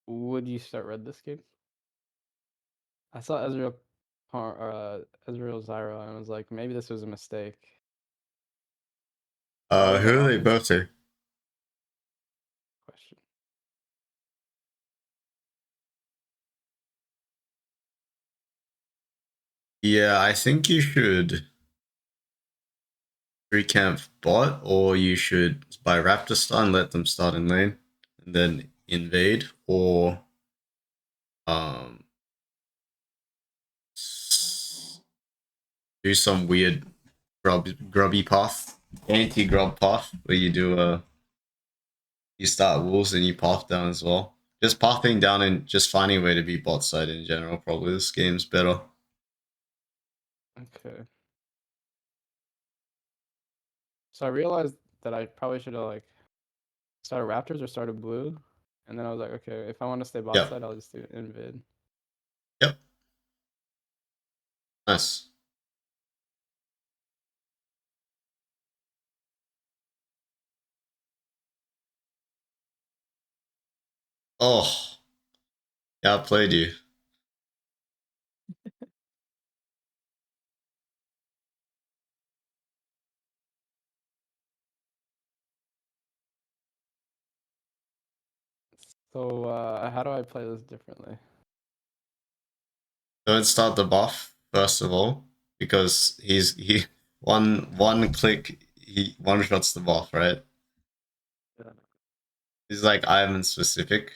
would you start red this game? I saw Ezreal Zyra and I was like, maybe this was a mistake. Why was that Who are they off? both to? Question. Yeah, I think you should recamp bot, or you should buy Raptor stun, let them start in lane, and then invade, or um do some weird grubby path, anti-grub path, where you do you start wolves and you path down as well. Just pathing down and just finding a way to be bot side in general. Probably this game's better. Okay. So I realized that I probably should have like started Raptors or started blue. And then I was like, okay, if I want to stay bot Yep. side, I'll just do invid. Yep. Nice. Oh, yeah, I played you. So how do I play this differently? Don't start the buff first of all, because he one click he one shots the buff, right? Yeah. He's like Ivan specific.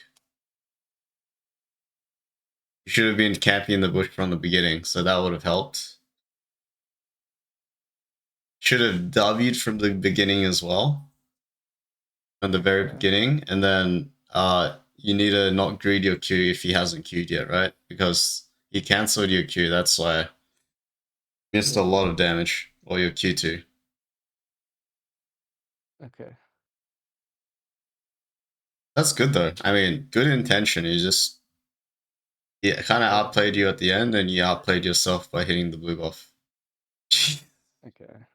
You should have been camping in the bush from the beginning, so that would have helped. Should have W'd from the beginning as well, from the very Okay. beginning, and then you need to not greed your Q if he hasn't queued yet, right? Because he cancelled your Q, that's why you missed a Yeah. lot of damage, or your Q2. Okay. That's good though. I mean, good intention. He kind of Yeah. outplayed you at the end, and you outplayed yourself by hitting the blue buff. Okay.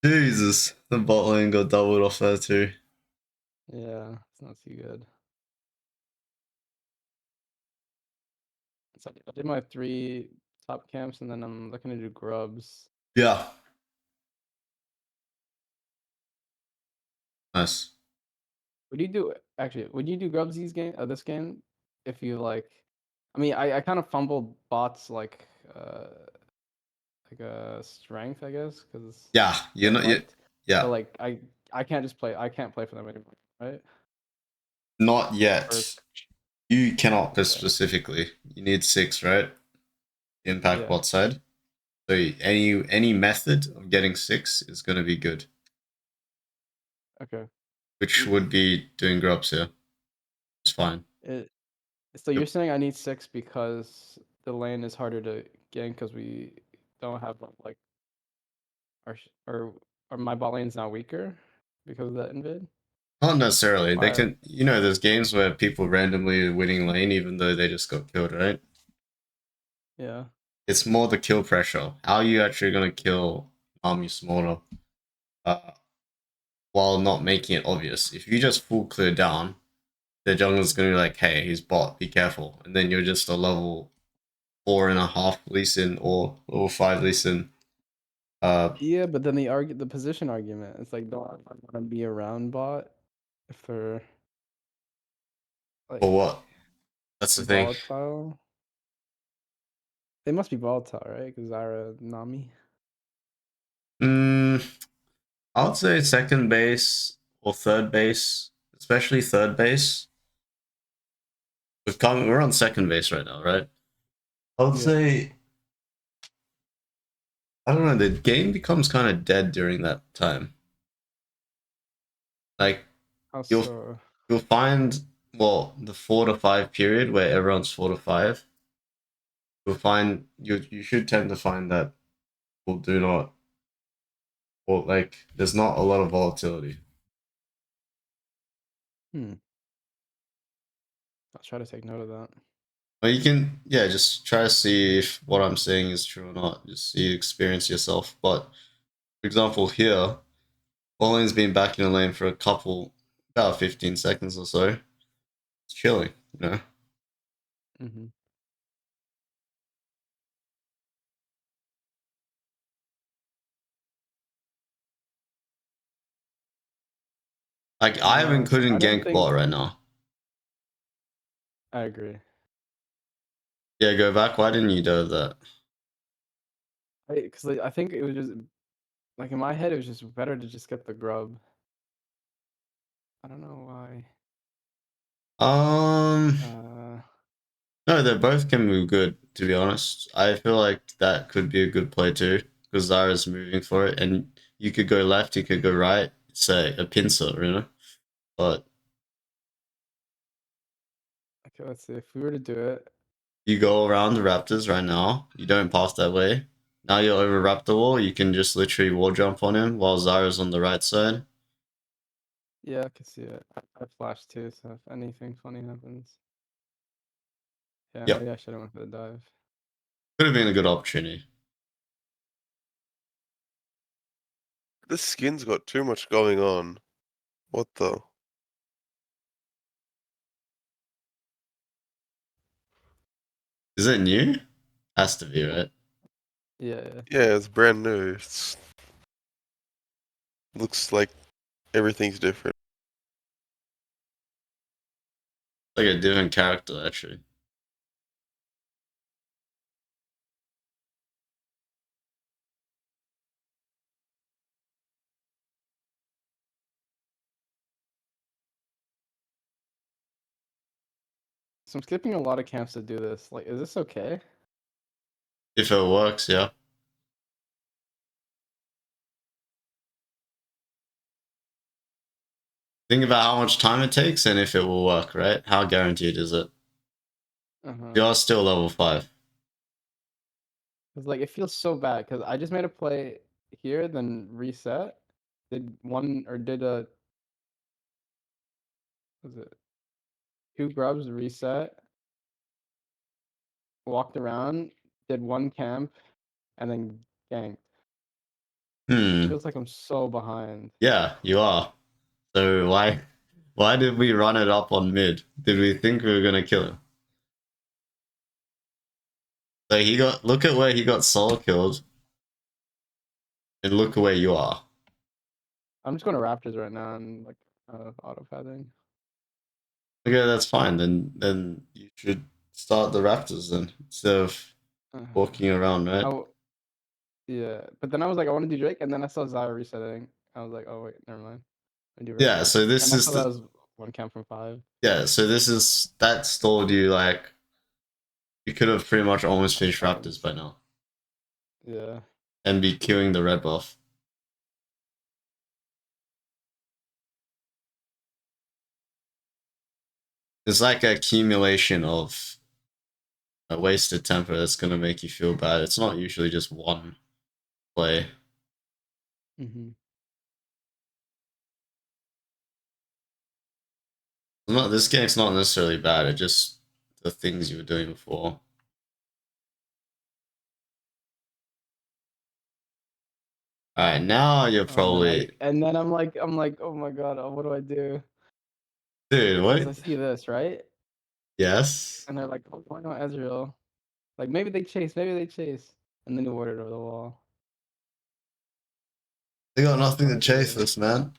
Jesus, the bot lane got doubled off there too. Yeah, it's not too good. So I did my 3 top camps and then I'm looking to do grubs. Yeah, nice. Would you do actually? Would you do grubs this game if you like? I mean, I kind of fumbled bots like a strength, I guess, because Yeah, you're getting not yet. wiped. But Yeah, like I can't just play. I can't play for them anymore, right? not Or yet. You cannot okay, specifically. You need six, right? Impact yeah, bot side. So any method of getting six is going to be good, okay. which Mm, would be doing grubs here. It's fine. It, so Yep. you're saying I need 6 because the lane is harder to gank because we don't have like or my bot lane's now weaker because of that invid. Not necessarily. They Why? can, there's games where people randomly winning lane even though they just got killed, right? Yeah. It's more the kill pressure. How are you actually going to kill army smaller uh, while not making it obvious? If you just full clear down, the jungler's going to be like, hey, he's bot, be careful. And then you're just a level 4.5 Lee Sin or level 5 Lee Sin. Yeah, but then the position argument. It's like, don't I want to be around bot if they're For like what? That's the thing. volatile? They must be volatile, right? Because Zyra Nami. Mm, I would say second base or third base, especially third base. We're on second base right now, right? I would Yeah. say I don't know. The game becomes kind of dead during that time. Like you'll Also, you'll find the 4 to 5 period where everyone's 4 to 5. You'll find you should tend to find that people do not, or like there's not a lot of volatility. hmm. I'll try to take note of that. But you can, yeah, just try to see if what I'm saying is true or not. Just see, experience yourself. But for example, here, Pauline's been back in the lane for about 15 seconds or so. It's chilling, you know. Mm-hmm. Like I don't I know. couldn't I don't gank bot think right now. I agree. Yeah, go back. Why didn't you do that? Because like, I think it was just like in my head, it was just better to just get the grub. I don't know why. Um, Uh, no, they both can move good. To be honest, I feel like that could be a good play too because Zara's moving for it, and you could go left, you could go right. It's a pincer, you know. But okay, let's see. If we were to do it, you go around the Raptors right now. You don't pass that way. Now you're over Raptor wall. You can just literally wall jump on him while Zara's on the right side. yeah, I can see it. I flashed too, so if anything funny happens, yeah, Yep, maybe I should have went for the dive. could have been a good opportunity. This skin's got too much going on. What the? Is it new? Has to be, right? Yeah, yeah. Yeah, it's brand new. Looks like everything's different. Like a different character, actually. So I'm skipping a lot of camps to do this. Like, is this okay? If it works, yeah. Think about how much time it takes and if it will work, right? How guaranteed is it? Uh-huh. You're still level 5. Cause like it feels so bad because I just made a play here, then reset. Did a was it 2 grubs reset, walked around, did 1 camp, and then ganked. Hmm. Feels like I'm so behind. Yeah, you are. So why did we run it up on mid? Did we think we were gonna kill him? So he got look at where he got solo killed and look where you are. I'm just going to Raptors right now and like auto pathing. Okay, that's fine. Then you should start the Raptors then instead of Uh-huh. walking around, right? Yeah, but then I was like, I want to do Drake, and then I saw Zyra resetting. I was like, oh wait, never mind. I do Yeah, Raptors, so this and I is saw that the was 1 camp from 5. yeah, so this is that stalled you like you could have pretty much almost finished Raptors Times. by now Yeah. and be queuing the red buff. It's like an accumulation of a wasted temper that's gonna make you feel bad. It's not usually just one play. Mm-hmm. Not this game's not necessarily bad. It just the things you were doing before. All right, now you're And then probably I'm like, oh my god, what do I do? dude. Because What? I see this right, Yes. and they're like, oh, why not Ezreal? Like maybe they chase, and then you ward it over the wall. They got nothing What to I chase do? this, man.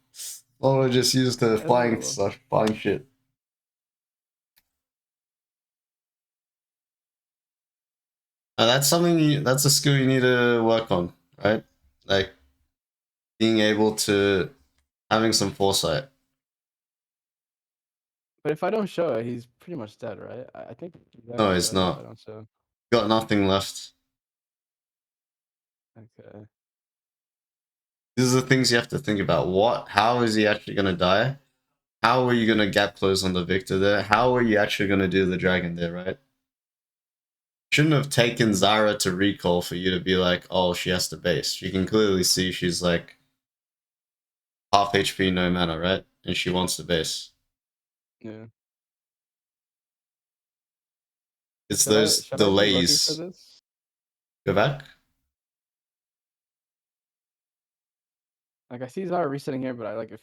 Or we just use the flying Ezreal. stuff, flying shit. That's something. That's a skill you need to work on, right? Like being able to having some foresight. But if I don't show it, he's pretty much dead, right? I think he's No, actually it's dead if I not. don't show. Got nothing left. Okay. These are the things you have to think about. What? How is he actually gonna die? How are you gonna gap close on the Victor there? How are you actually gonna do the dragon there, right? Shouldn't have taken Zara to recall for you to be like, oh, she has to base. You can clearly see she's like half HP no mana, right? And she wants to base. Yeah. It's those Should I be looking for delays. this? Go back. Like I see Zara resetting here, but I like it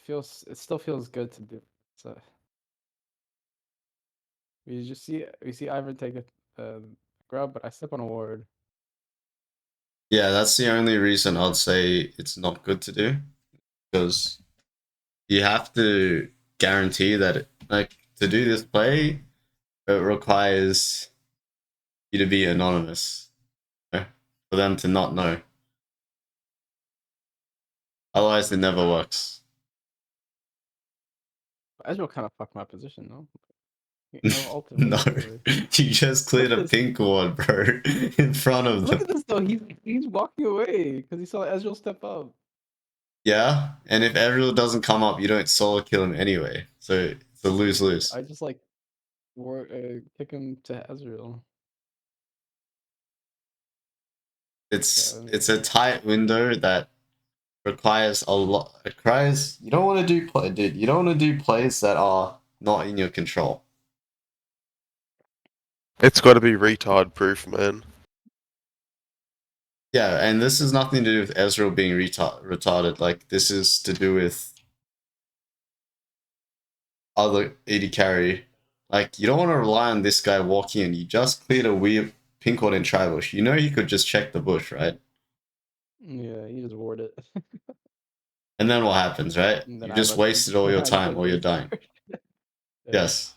still feels good to do. So We see Ivan take a grub, but I step on a ward. Yeah, that's the only reason I'd say it's not good to do, because you have to guarantee that like to do this play, it requires you to be anonymous, you know, for them to not know. Otherwise, it never works. Ezreal kind of fucked my position though. I have ult No, immediately. you just Look cleared at a this. pink ward, bro, in front of Look them. at this though. He's walking away because he saw Ezreal step up. Yeah, and if Ezreal doesn't come up, you don't solo kill him anyway. So it's a lose lose. I just like kick him to Ezreal. It's a tight window that requires a lot. It requires you don't want to do play, dude. You don't want to do plays that are not in your control. It's got to be retard proof, man. Yeah, and this has nothing to do with Ezreal being retarded. Like this is to do with other AD carry. Like you don't want to rely on this guy walking in. You just cleared a weird pink ward in Tribush. You know he could just check the bush, right? Yeah, he just ward it. And then what happens, right? And then You I just let them. wasted all your I just time like or you're wait dying. for it. Yeah. Yes.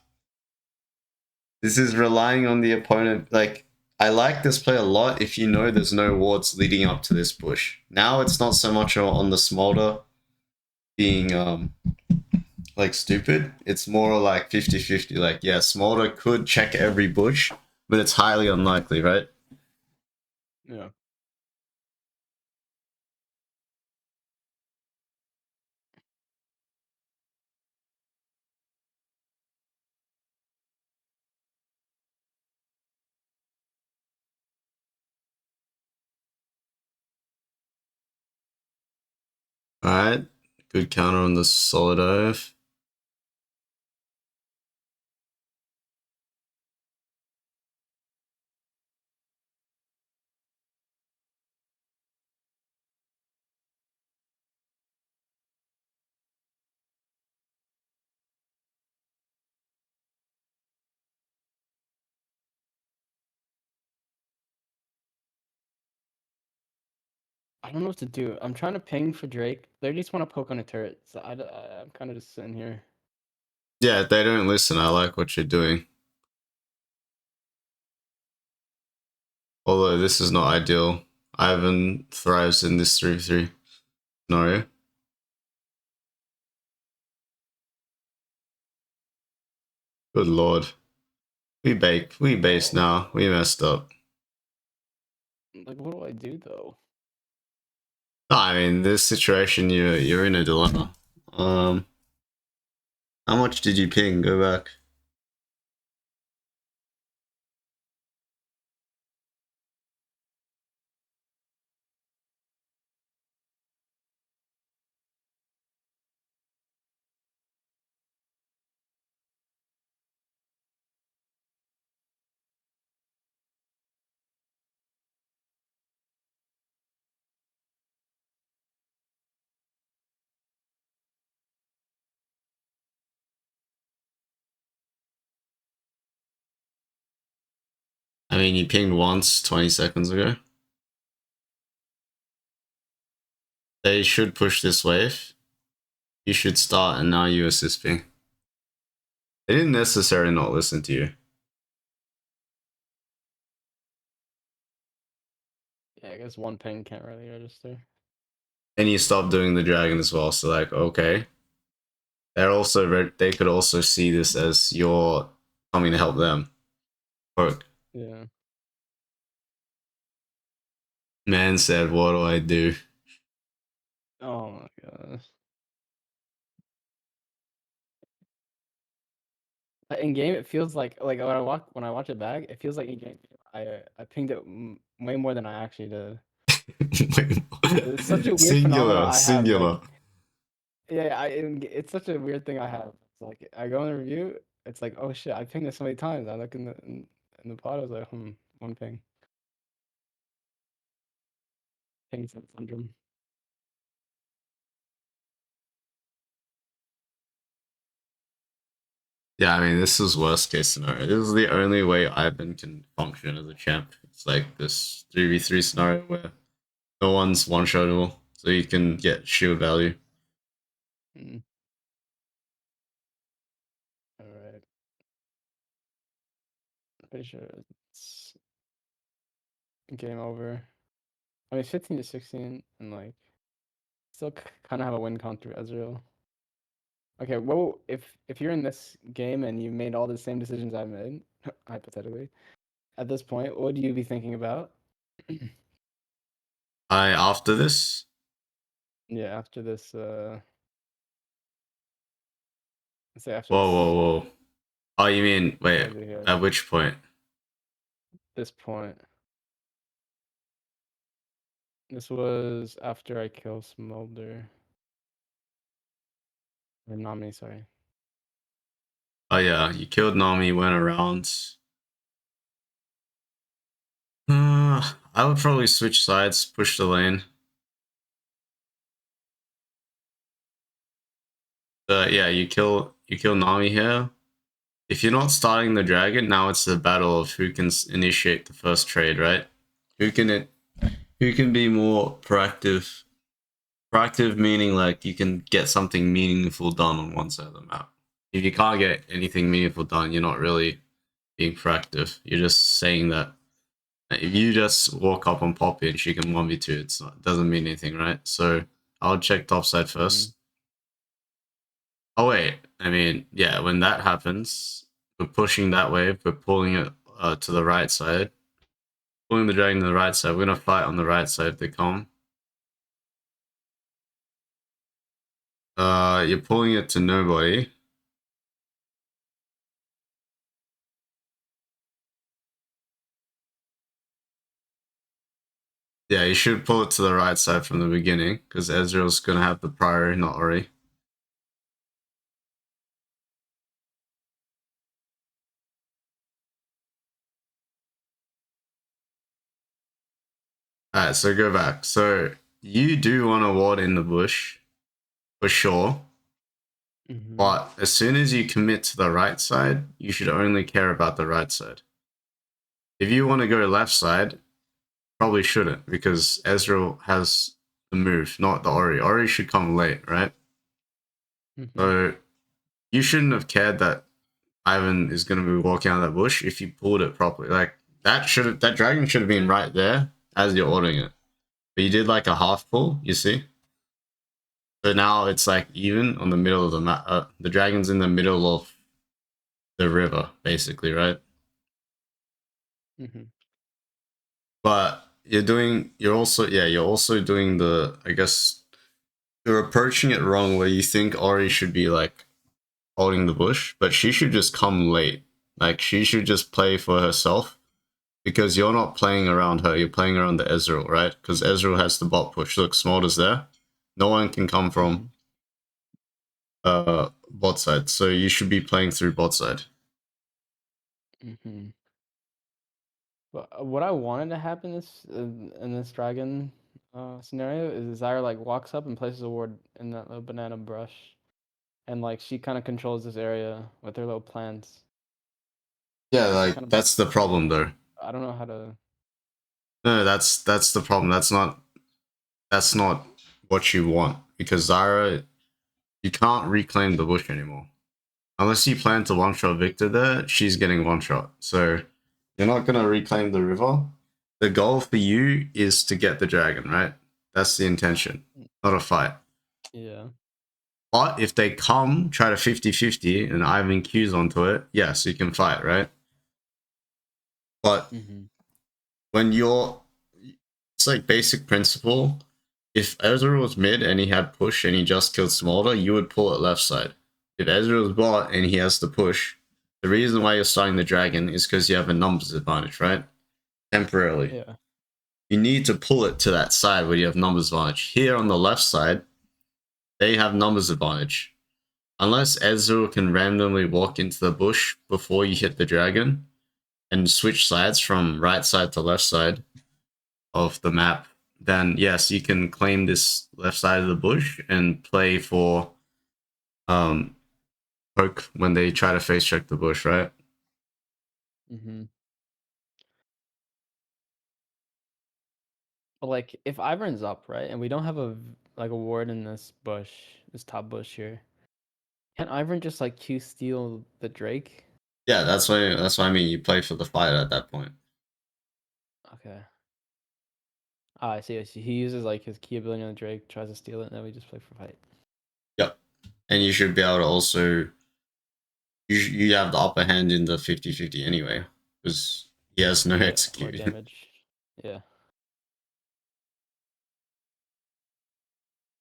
This is relying on the opponent. Like, I like this play a lot if you know there's no wards leading up to this bush. Now it's not so much on the smolder being like stupid. It's more like 50-50. Like, yeah, smolder could check every bush, but it's highly unlikely, right? Yeah. Alright. Good counter on the solid oath. I don't know what to do. I'm trying to ping for Drake. They just want to poke on a turret. So I'm kind of just sitting here. Yeah, they don't listen. I like what you're doing. Although this is not ideal. Ivan thrives in this 3-3 scenario. Good lord. We base now. We messed up. Like, what do I do though? No, I mean, this situation, you're in a dilemma. How much did you ping? Go back. I mean, you pinged once 20 seconds ago. They should push this wave. You should start, and now you assist ping. They didn't necessarily not listen to you. Yeah, I guess one ping can't really register. And you stopped doing the dragon as well. So like, okay, they could also see this as you're coming to help them. Work. Yeah. Man said, "What do I do?" Oh my gosh. In game, it feels like when I watch it back, it feels like in game I pinged it way more than I actually did. It's such a weird phenomenon Singular, I have. singular. Like, yeah, it's such a weird thing I have. It's like I go in the review, it's like, oh shit, I pinged this so many times. I look in the pod, I was like, one ping, ping syndrome. Yeah, I mean, this is worst case scenario. This is the only way Ivan can function as a champ. It's like this 3v3 scenario where no one's one-shotable, so you can get shield value. Mm. All right. Pretty sure it's game over. I mean, 15-16, and like still kind of have a win count through Ezreal. Okay, well, if you're in this game and you made all the same decisions I made, hypothetically, at this point, what would you be thinking about? After this, Yeah, after this, let's say after whoa, this, whoa, whoa. Oh, you mean, wait, what do here? at which point? This point. This was after I kill Smolder. Or Nami, sorry. Oh yeah, you killed Nami, went around. I would probably switch sides, push the lane. Yeah, you kill Nami here. If you're not starting the dragon, now it's the battle of who can initiate the first trade, right? Who can who can be more proactive? Proactive meaning like you can get something meaningful done on one side of the map. If you can't get anything meaningful done, you're not really being proactive. You're just saying that if you just walk up on Poppy and she can 1v2, it doesn't mean anything, right? So I'll check topside first. Oh wait, I mean, yeah, when that happens, we're pushing that wave, we're pulling it to the right side. Pulling the dragon to the right side, we're gonna fight on the right side if they come. You're pulling it to nobody. Yeah, you should pull it to the right side from the beginning, because Ezreal's gonna have the priority, not Ori. Alright, so go back. So you do want to ward in the bush, for sure. But as soon as you commit to the right side, you should only care about the right side. If you want to go left side, probably shouldn't, because Ezreal has the move, not the Ori. Ori should come late, right? So you shouldn't have cared that Ivan is going to be walking out of that bush if you pulled it properly. Like that dragon should have been right there as you're ordering it. But you did like a half pull, you see? So now it's like even on the middle of the map. The dragon's in the middle of the river, basically, right? But you're also doing the, I guess, you're approaching it wrong where you think Ori should be like holding the bush, but she should just come late. Like she should just play for herself because you're not playing around her, you're playing around the Ezreal, right? Because Ezreal has the bot push. Look, Smolder's there. No one can come from bot side, so you should be playing through bot side. But what I wanted to happen in this dragon scenario is Zyra like walks up and places a ward in that little banana brush, and like she kind of controls this area with her little plants. Yeah, It's like kind of that's the problem though. I don't know how to. No, that's the problem. That's not what you want because Zyra, you can't reclaim the bush anymore. Unless you plan to one shot Victor there, she's getting one shot. So you're not gonna reclaim the river. The goal for you is to get the dragon, right? That's the intention, not a fight. Yeah. But if they come, try to 50-50 and Ivan Q's onto it, yes, you can fight, right? But when it's like basic principle. If Ezra was mid and he had push and he just killed Smolder, you would pull it left side. If Ezra was bot and he has the push, the reason why you're starting the dragon is because you have a numbers advantage, right? Temporarily. Yeah. You need to pull it to that side where you have numbers advantage. Here on the left side, they have numbers advantage. Unless Ezra can randomly walk into the bush before you hit the dragon and switch sides from right side to left side of the map, then yes, you can claim this left side of the bush and play for poke when they try to face check the bush, right? Mm-hmm. But like, if Ivern's up, right, and we don't have a ward in this bush, this top bush here, can Ivern just like Q steal the Drake? Yeah, that's why I mean you play for the fight at that point. Okay. Ah, I see. I see. He uses like his key ability on the Drake, tries to steal it, and then we just play for fight. Yep. And you should be able to also you have the upper hand in the 50-50 anyway, because he has no Yeah, more execute. damage. Yeah.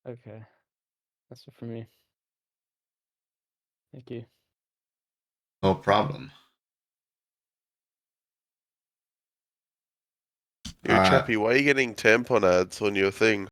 Okay. That's it for me. Thank you. No problem. Yo, Chappie, why are you getting tampon ads on your thing?